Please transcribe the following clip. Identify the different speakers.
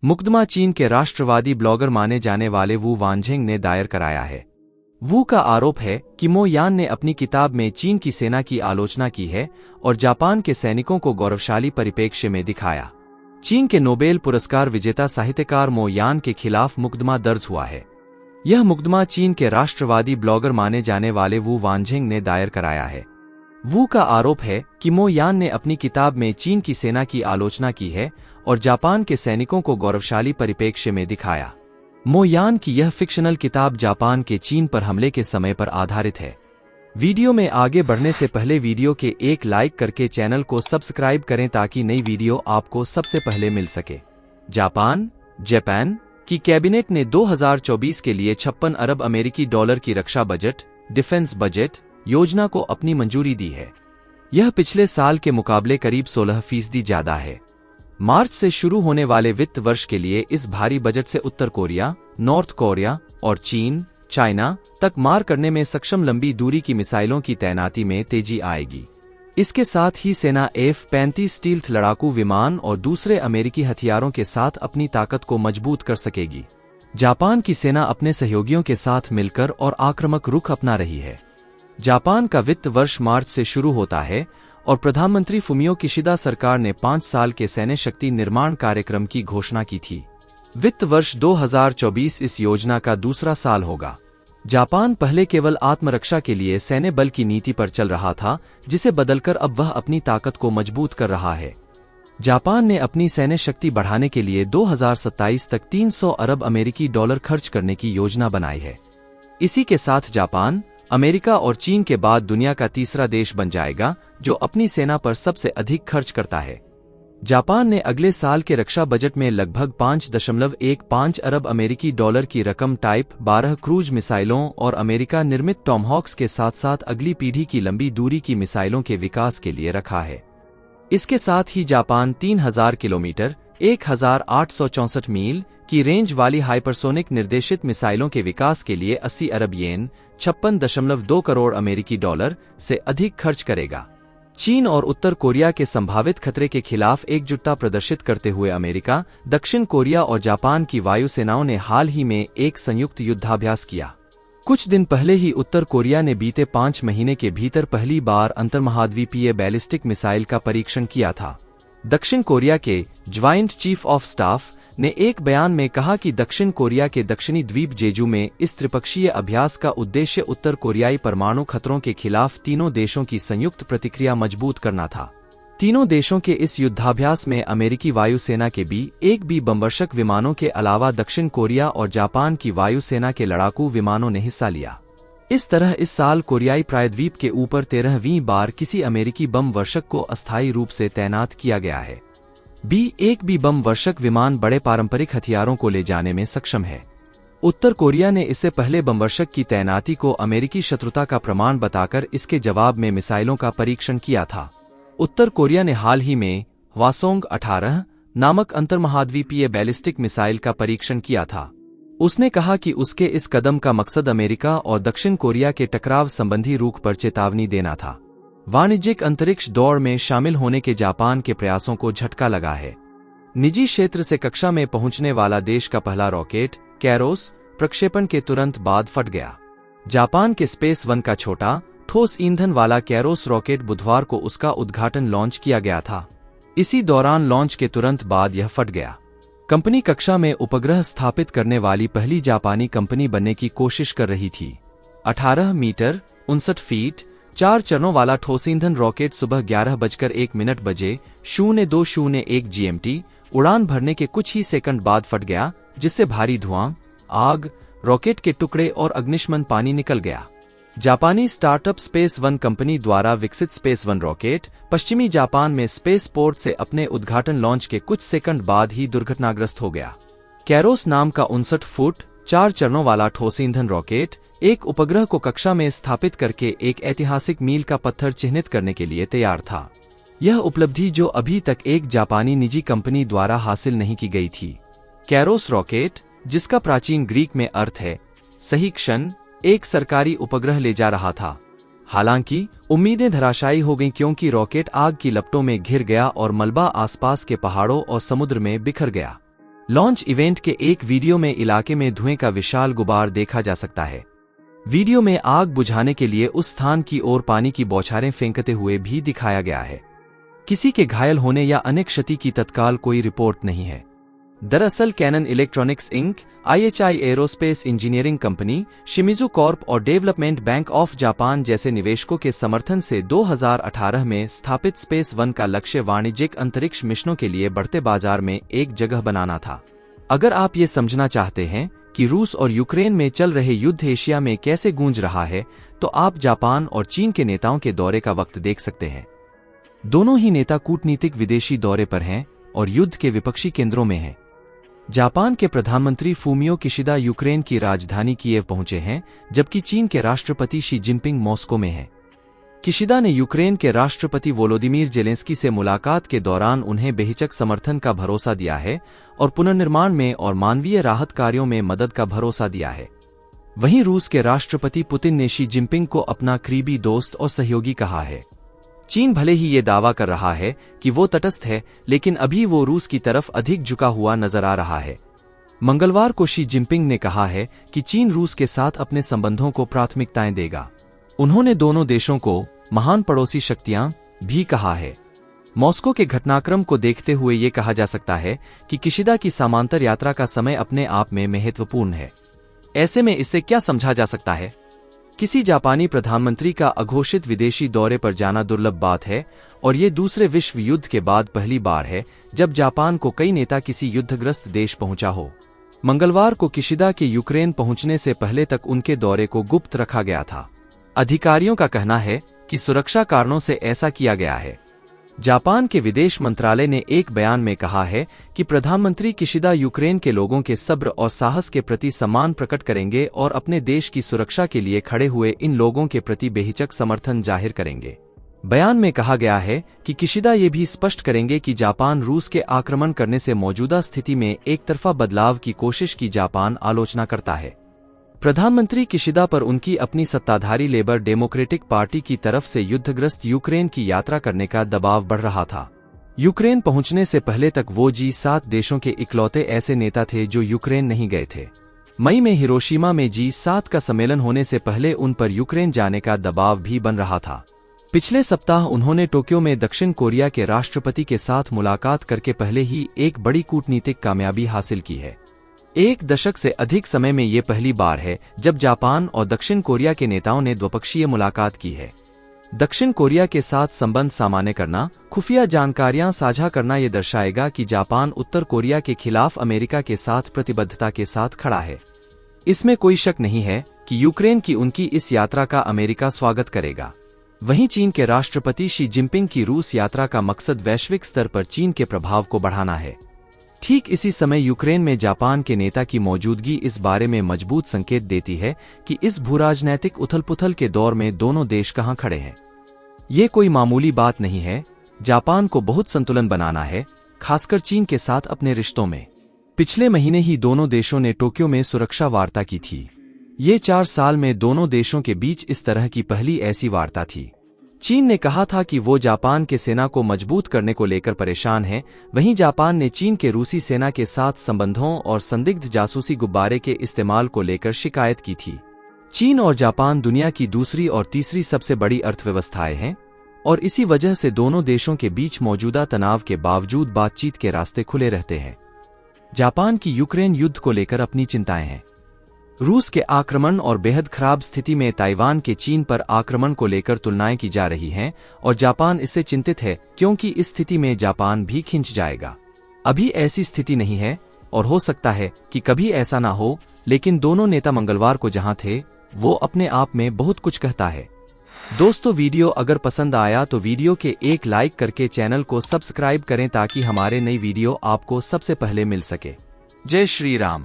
Speaker 1: मुकदमा चीन के राष्ट्रवादी ब्लॉगर माने जाने वाले वू वानझेंग ने दायर कराया है। वू का आरोप है कि मो यान ने अपनी किताब में चीन की सेना की आलोचना की है और जापान के सैनिकों को गौरवशाली परिप्रेक्ष्य में दिखाया। चीन के नोबेल पुरस्कार विजेता साहित्यकार मो यान के खिलाफ मुकदमा दर्ज हुआ है। यह मुकदमा चीन के राष्ट्रवादी ब्लॉगर माने जाने वाले वू वानझेंग ने दायर कराया है। वू का आरोप है कि मो यान ने अपनी किताब में चीन की सेना की आलोचना की है और जापान के सैनिकों को गौरवशाली परिप्रेक्ष्य में दिखाया। मो यान की यह फिक्शनल किताब जापान के चीन पर हमले के समय पर आधारित है। वीडियो में आगे बढ़ने से पहले वीडियो के एक लाइक करके चैनल को सब्सक्राइब करें ताकि नई वीडियो आपको सबसे पहले मिल सके। जापान की कैबिनेट ने 2024 के लिए 56 अरब अमेरिकी डॉलर की रक्षा बजट डिफेंस बजट योजना को अपनी मंजूरी दी है। यह पिछले साल के मुकाबले करीब 16% ज्यादा है। मार्च से शुरू होने वाले वित्त वर्ष के लिए इस भारी बजट से उत्तर कोरिया, नॉर्थ कोरिया और चाइना तक मार करने में सक्षम लंबी दूरी की मिसाइलों की तैनाती में तेजी आएगी। इसके साथ ही सेना F-35 स्टील्थ लड़ाकू विमान और दूसरे अमेरिकी हथियारों के साथ अपनी ताकत को मजबूत कर सकेगी। जापान की सेना अपने सहयोगियों के साथ मिलकर और आक्रामक रुख अपना रही है। जापान का वित्त वर्ष मार्च से शुरू होता है और प्रधानमंत्री फुमियो किशिदा सरकार ने 5 साल के सैन्य शक्ति निर्माण कार्यक्रम की घोषणा की थी। वित्त वर्ष 2024 इस योजना का दूसरा साल होगा। जापान पहले केवल आत्मरक्षा के लिए सैन्य बल की नीति पर चल रहा था, जिसे बदलकर अब वह अपनी ताकत को मजबूत कर रहा है। जापान ने अपनी सैन्य शक्ति बढ़ाने के लिए 2027 तक 300 अरब अमेरिकी डॉलर खर्च करने की योजना बनाई है। इसी के साथ जापान अमेरिका और चीन के बाद दुनिया का तीसरा देश बन जाएगा जो अपनी सेना पर सबसे अधिक खर्च करता है। जापान ने अगले साल के रक्षा बजट में लगभग 5.15 अरब अमेरिकी डॉलर की रकम टाइप 12 क्रूज मिसाइलों और अमेरिका निर्मित टॉमहॉक्स के साथ साथ अगली पीढ़ी की लंबी दूरी की मिसाइलों के विकास के लिए रखा है। इसके साथ ही जापान 3000 किलोमीटर 1864 मील की रेंज वाली हाइपरसोनिक निर्देशित मिसाइलों के विकास के लिए 80 अरब येन 56.2 करोड़ अमेरिकी डॉलर से अधिक खर्च करेगा। चीन और उत्तर कोरिया के संभावित खतरे के खिलाफ एकजुटता प्रदर्शित करते हुए अमेरिका, दक्षिण कोरिया और जापान की वायुसेनाओं ने हाल ही में एक संयुक्त युद्धाभ्यास किया। कुछ दिन पहले ही उत्तर कोरिया ने बीते 5 महीने के भीतर पहली बार अंतर्महाद्वीपीय बैलिस्टिक मिसाइल का परीक्षण किया था। दक्षिण कोरिया के ज्वाइंट चीफ ऑफ स्टाफ ने एक बयान में कहा कि दक्षिण कोरिया के दक्षिणी द्वीप जेजू में इस त्रिपक्षीय अभ्यास का उद्देश्य उत्तर कोरियाई परमाणु खतरों के खिलाफ तीनों देशों की संयुक्त प्रतिक्रिया मजबूत करना था। तीनों देशों के इस युद्धाभ्यास में अमेरिकी वायुसेना के B-1B बमवर्षक विमानों के अलावा दक्षिण कोरिया और जापान की वायुसेना के लड़ाकू विमानों ने हिस्सा लिया। इस तरह इस साल कोरियाई प्रायद्वीप के ऊपर 13वीं बार किसी अमेरिकी बम वर्षक को अस्थायी रूप से तैनात किया गया है। B-1B बम वर्षक विमान बड़े पारंपरिक हथियारों को ले जाने में सक्षम है। उत्तर कोरिया ने इससे पहले बमवर्षक की तैनाती को अमेरिकी शत्रुता का प्रमाण बताकर इसके जवाब में मिसाइलों का परीक्षण किया था। उत्तर कोरिया ने हाल ही में हवासोंग-18 नामक अंतर्महाद्वीपीय बैलिस्टिक मिसाइल का परीक्षण किया था। उसने कहा कि उसके इस कदम का मकसद अमेरिका और दक्षिण कोरिया के टकराव संबंधी रुख पर चेतावनी देना था। वाणिज्यिक अंतरिक्ष दौड़ में शामिल होने के जापान के प्रयासों को झटका लगा है। निजी क्षेत्र से कक्षा में पहुंचने वाला देश का पहला रॉकेट कैरोस प्रक्षेपण के तुरंत बाद फट गया। जापान के स्पेस वन का छोटा ठोस ईंधन वाला कैरोस रॉकेट बुधवार को उसका उद्घाटन लॉन्च किया गया था। इसी दौरान लॉन्च के तुरंत बाद यह फट गया। कंपनी कक्षा में उपग्रह स्थापित करने वाली पहली जापानी कंपनी बनने की कोशिश कर रही थी। 18 मीटर 59 फीट 4 चरणों वाला ठोस ईंधन रॉकेट सुबह 11:01 बजे 0201 GMT उड़ान भरने के कुछ ही सेकंड बाद फट गया, जिससे भारी धुआं, आग, रॉकेट के टुकड़े और अग्निशमन पानी निकल गया। जापानी स्टार्टअप स्पेस वन कंपनी द्वारा विकसित स्पेस वन रॉकेट पश्चिमी जापान में स्पेस पोर्ट से अपने उद्घाटन लॉन्च के कुछ सेकंड बाद ही दुर्घटनाग्रस्त हो गया। कैरोस नाम का 59 फुट 4 चरणों वाला ठोस ईंधन रॉकेट एक उपग्रह को कक्षा में स्थापित करके एक ऐतिहासिक मील का पत्थर चिह्नित करने के लिए तैयार था। यह उपलब्धि जो अभी तक एक जापानी निजी कंपनी द्वारा हासिल नहीं की गई थी। कैरोस रॉकेट, जिसका प्राचीन ग्रीक में अर्थ है सही क्षण, एक सरकारी उपग्रह ले जा रहा था। हालांकि उम्मीदें धराशायी हो गईं क्योंकि रॉकेट आग की लपटों में घिर गया और मलबा आसपास के पहाड़ों और समुद्र में बिखर गया। लॉन्च इवेंट के एक वीडियो में इलाके में धुएं का विशाल गुबार देखा जा सकता है। वीडियो में आग बुझाने के लिए उस स्थान की ओर पानी की बौछारें फेंकते हुए भी दिखाया गया है। किसी के घायल होने या अन्य क्षति की तत्काल कोई रिपोर्ट नहीं है। दरअसल Canon electronics Inc, IHI aerospace engineering company, Shimizu Corp और डेवलपमेंट बैंक ऑफ जापान जैसे निवेशकों के समर्थन से 2018 में स्थापित स्पेस वन का लक्ष्य वाणिज्यिक अंतरिक्ष मिशनों के लिए बढ़ते बाजार में एक जगह बनाना था। अगर आप ये समझना चाहते हैं कि रूस और यूक्रेन में चल रहे युद्ध एशिया में कैसे गूंज रहा है, तो आप जापान और चीन के नेताओं के दौरे का वक्त देख सकते हैं। दोनों ही नेता कूटनीतिक विदेशी दौरे पर हैं और युद्ध के विपक्षी केंद्रों में हैं। जापान के प्रधानमंत्री फूमियो किशिदा यूक्रेन की राजधानी कीव पहुंचे हैं, जबकि चीन के राष्ट्रपति शी जिनपिंग मॉस्को में हैं। किशिदा ने यूक्रेन के राष्ट्रपति वोलोदिमीर जेलेंस्की से मुलाकात के दौरान उन्हें बेहिचक समर्थन का भरोसा दिया है और पुनर्निर्माण में और मानवीय राहत कार्यों में मदद का भरोसा दिया है। वहीं रूस के राष्ट्रपति पुतिन ने शी जिनपिंग को अपना करीबी दोस्त और सहयोगी कहा है। चीन भले ही ये दावा कर रहा है कि वो तटस्थ है, लेकिन अभी वो रूस की तरफ अधिक झुका हुआ नजर आ रहा है। मंगलवार को शी जिनपिंग ने कहा है कि चीन रूस के साथ अपने संबंधों को प्राथमिकताएं देगा। उन्होंने दोनों देशों को महान पड़ोसी शक्तियां भी कहा है। मॉस्को के घटनाक्रम को देखते हुए ये कहा जा सकता है कि किशिदा की समांतर यात्रा का समय अपने आप में महत्वपूर्ण है। ऐसे में इससे क्या समझा जा सकता है? किसी जापानी प्रधानमंत्री का अघोषित विदेशी दौरे पर जाना दुर्लभ बात है और ये दूसरे विश्व युद्ध के बाद पहली बार है जब जापान को कई नेता किसी युद्धग्रस्त देश पहुंचा हो। मंगलवार को किशिदा के यूक्रेन पहुंचने से पहले तक उनके दौरे को गुप्त रखा गया था। अधिकारियों का कहना है कि सुरक्षा कारणों से ऐसा किया गया है। जापान के विदेश मंत्रालय ने एक बयान में कहा है कि प्रधानमंत्री किशिदा यूक्रेन के लोगों के सब्र और साहस के प्रति सम्मान प्रकट करेंगे और अपने देश की सुरक्षा के लिए खड़े हुए इन लोगों के प्रति बेहिचक समर्थन जाहिर करेंगे। बयान में कहा गया है कि किशिदा ये भी स्पष्ट करेंगे कि जापान रूस के आक्रमण करने से मौजूदा स्थिति में एकतरफा बदलाव की कोशिश की जापान आलोचना करता है। प्रधानमंत्री किशिदा पर उनकी अपनी सत्ताधारी लेबर डेमोक्रेटिक पार्टी की तरफ से युद्धग्रस्त यूक्रेन की यात्रा करने का दबाव बढ़ रहा था। यूक्रेन पहुंचने से पहले तक वो G7 देशों के इकलौते ऐसे नेता थे जो यूक्रेन नहीं गए थे। मई में हिरोशिमा में G7 का सम्मेलन होने से पहले उन पर यूक्रेन जाने का दबाव भी बन रहा था। पिछले सप्ताह उन्होंने टोक्यो में दक्षिण कोरिया के राष्ट्रपति के साथ मुलाकात करके पहले ही एक बड़ी कूटनीतिक कामयाबी हासिल की है। एक दशक से अधिक समय में ये पहली बार है जब जापान और दक्षिण कोरिया के नेताओं ने द्विपक्षीय मुलाकात की है। दक्षिण कोरिया के साथ संबंध सामान्य करना, खुफिया जानकारियां साझा करना ये दर्शाएगा कि जापान उत्तर कोरिया के खिलाफ अमेरिका के साथ प्रतिबद्धता के साथ खड़ा है। इसमें कोई शक नहीं है कि यूक्रेन की उनकी इस यात्रा का अमेरिका स्वागत करेगा। वहीं चीन के राष्ट्रपति शी जिनपिंग की रूस यात्रा का मकसद वैश्विक स्तर पर चीन के प्रभाव को बढ़ाना है। ठीक इसी समय यूक्रेन में जापान के नेता की मौजूदगी इस बारे में मजबूत संकेत देती है कि इस भूराजनैतिक उथल-पुथल के दौर में दोनों देश कहां खड़े हैं। ये कोई मामूली बात नहीं है। जापान को बहुत संतुलन बनाना है, खासकर चीन के साथ अपने रिश्तों में। पिछले महीने ही दोनों देशों ने टोक्यो में सुरक्षा वार्ता की थी। ये 4 साल में दोनों देशों के बीच इस तरह की पहली ऐसी वार्ता थी। चीन ने कहा था कि वो जापान के सेना को मजबूत करने को लेकर परेशान है। वहीं जापान ने चीन के रूसी सेना के साथ संबंधों और संदिग्ध जासूसी गुब्बारे के इस्तेमाल को लेकर शिकायत की थी। चीन और जापान दुनिया की दूसरी और तीसरी सबसे बड़ी अर्थव्यवस्थाएं हैं और इसी वजह से दोनों देशों के बीच मौजूदा तनाव के बावजूद बातचीत के रास्ते खुले रहते हैं। जापान की यूक्रेन युद्ध को लेकर अपनी चिंताएं हैं। रूस के आक्रमण और बेहद खराब स्थिति में ताइवान के चीन पर आक्रमण को लेकर तुलनाएं की जा रही हैं और जापान इससे चिंतित है क्योंकि इस स्थिति में जापान भी खिंच जाएगा। अभी ऐसी स्थिति नहीं है और हो सकता है कि कभी ऐसा ना हो, लेकिन दोनों नेता मंगलवार को जहां थे वो अपने आप में बहुत कुछ कहता है। दोस्तों, वीडियो अगर पसंद आया तो वीडियो के एक लाइक करके चैनल को सब्सक्राइब करें ताकि हमारे नई वीडियो आपको सबसे पहले मिल सके। जय श्री राम।